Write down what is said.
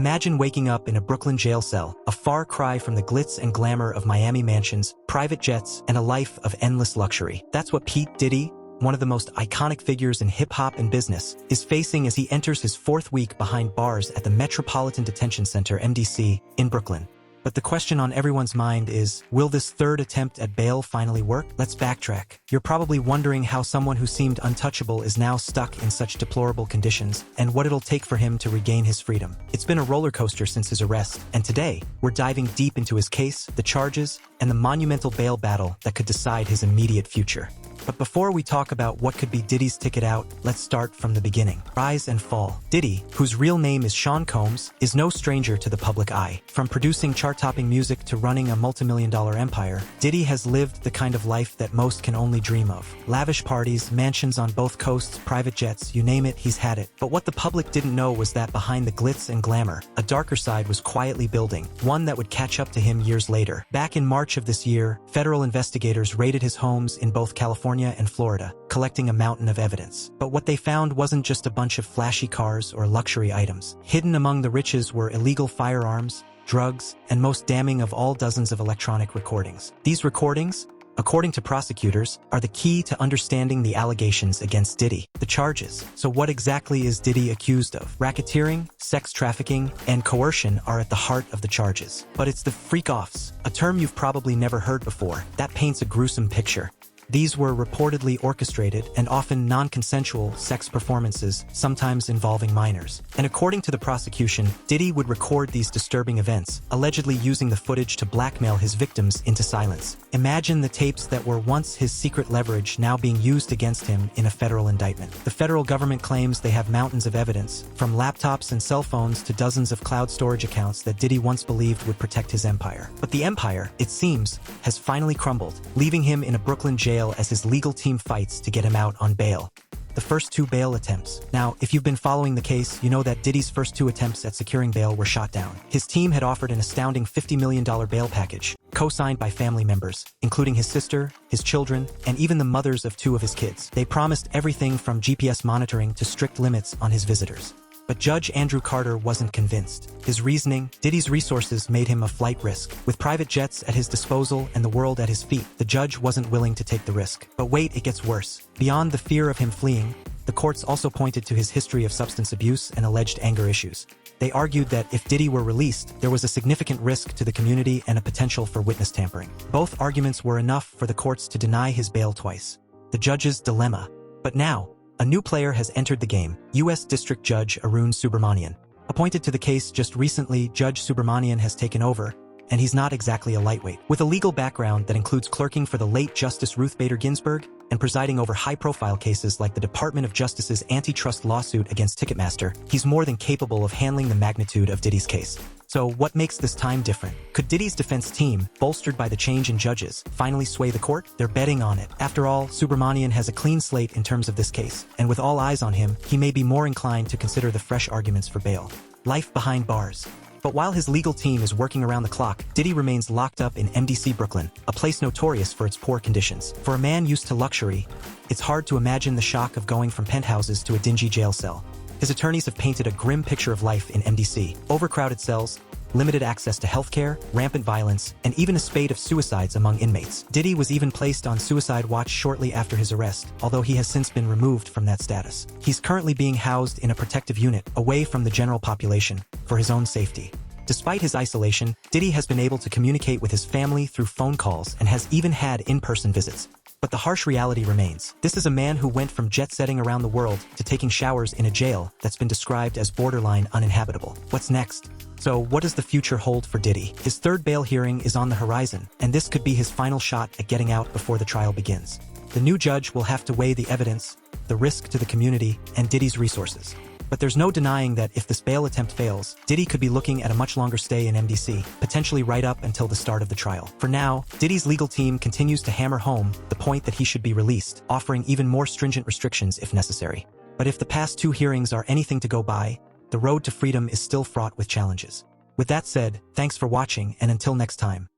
Imagine waking up in a Brooklyn jail cell, a far cry from the glitz and glamour of Miami mansions, private jets, and a life of endless luxury. That's what P Diddy, one of the most iconic figures in hip-hop and business, is facing as he enters his fourth week behind bars at the Metropolitan Detention Center, MDC, in Brooklyn. But the question on everyone's mind is, will this third attempt at bail finally work? Let's backtrack. You're probably wondering how someone who seemed untouchable is now stuck in such deplorable conditions, and what it'll take for him to regain his freedom. It's been a roller coaster since his arrest, and today, we're diving deep into his case, the charges, and the monumental bail battle that could decide his immediate future. But before we talk about what could be Diddy's ticket out, let's start from the beginning. Rise and fall. Diddy, whose real name is Sean Combs, is no stranger to the public eye. From producing chart-topping music to running a multi-million-dollar empire, Diddy has lived the kind of life that most can only dream of. Lavish parties, mansions on both coasts, private jets, you name it, he's had it. But what the public didn't know was that behind the glitz and glamour, a darker side was quietly building, one that would catch up to him years later. Back in March of this year, federal investigators raided his homes in both California and Florida, collecting a mountain of evidence. But what they found wasn't just a bunch of flashy cars or luxury items. Hidden among the riches were illegal firearms, drugs, and most damning of all, dozens of electronic recordings. These recordings, according to prosecutors, are the key to understanding the allegations against Diddy. The charges. So what exactly is Diddy accused of? Racketeering, sex trafficking, and coercion are at the heart of the charges. But it's the freak-offs, a term you've probably never heard before, that paints a gruesome picture. These were reportedly orchestrated and often non-consensual sex performances, sometimes involving minors. And according to the prosecution, Diddy would record these disturbing events, allegedly using the footage to blackmail his victims into silence. Imagine the tapes that were once his secret leverage now being used against him in a federal indictment. The federal government claims they have mountains of evidence, from laptops and cell phones to dozens of cloud storage accounts that Diddy once believed would protect his empire. But the empire, it seems, has finally crumbled, leaving him in a Brooklyn jail as his legal team fights to get him out on bail. The first two bail attempts. Now, if you've been following the case, you know that Diddy's first two attempts at securing bail were shot down. His team had offered an astounding $50 million bail package, co-signed by family members, including his sister, his children, and even the mothers of two of his kids. They promised everything from GPS monitoring to strict limits on his visitors. But Judge Andrew Carter wasn't convinced. His reasoning, Diddy's resources made him a flight risk. With private jets at his disposal and the world at his feet, the judge wasn't willing to take the risk. But wait, it gets worse. Beyond the fear of him fleeing, the courts also pointed to his history of substance abuse and alleged anger issues. They argued that if Diddy were released, there was a significant risk to the community and a potential for witness tampering. Both arguments were enough for the courts to deny his bail twice. The judge's dilemma. But now, a new player has entered the game, U.S. District Judge Arun Subramanian. Appointed to the case just recently, Judge Subramanian has taken over, and he's not exactly a lightweight. With a legal background that includes clerking for the late Justice Ruth Bader Ginsburg and presiding over high-profile cases like the Department of Justice's antitrust lawsuit against Ticketmaster, he's more than capable of handling the magnitude of Diddy's case. So what makes this time different? Could Diddy's defense team, bolstered by the change in judges, finally sway the court? They're betting on it. After all, Subramanian has a clean slate in terms of this case, and with all eyes on him, he may be more inclined to consider the fresh arguments for bail. Life behind bars. But while his legal team is working around the clock, Diddy remains locked up in MDC Brooklyn, a place notorious for its poor conditions. For a man used to luxury, it's hard to imagine the shock of going from penthouses to a dingy jail cell. His attorneys have painted a grim picture of life in MDC. Overcrowded cells, limited access to healthcare, rampant violence, and even a spate of suicides among inmates. Diddy was even placed on suicide watch shortly after his arrest, although he has since been removed from that status. He's currently being housed in a protective unit, away from the general population, for his own safety. Despite his isolation, Diddy has been able to communicate with his family through phone calls and has even had in-person visits. But the harsh reality remains. This is a man who went from jet-setting around the world to taking showers in a jail that's been described as borderline uninhabitable. What's next? So what does the future hold for Diddy? His third bail hearing is on the horizon, and this could be his final shot at getting out before the trial begins. The new judge will have to weigh the evidence, the risk to the community, and Diddy's resources. But there's no denying that if this bail attempt fails, Diddy could be looking at a much longer stay in MDC, potentially right up until the start of the trial. For now, Diddy's legal team continues to hammer home the point that he should be released, offering even more stringent restrictions if necessary. But if the past two hearings are anything to go by, the road to freedom is still fraught with challenges. With that said, thanks for watching, and until next time.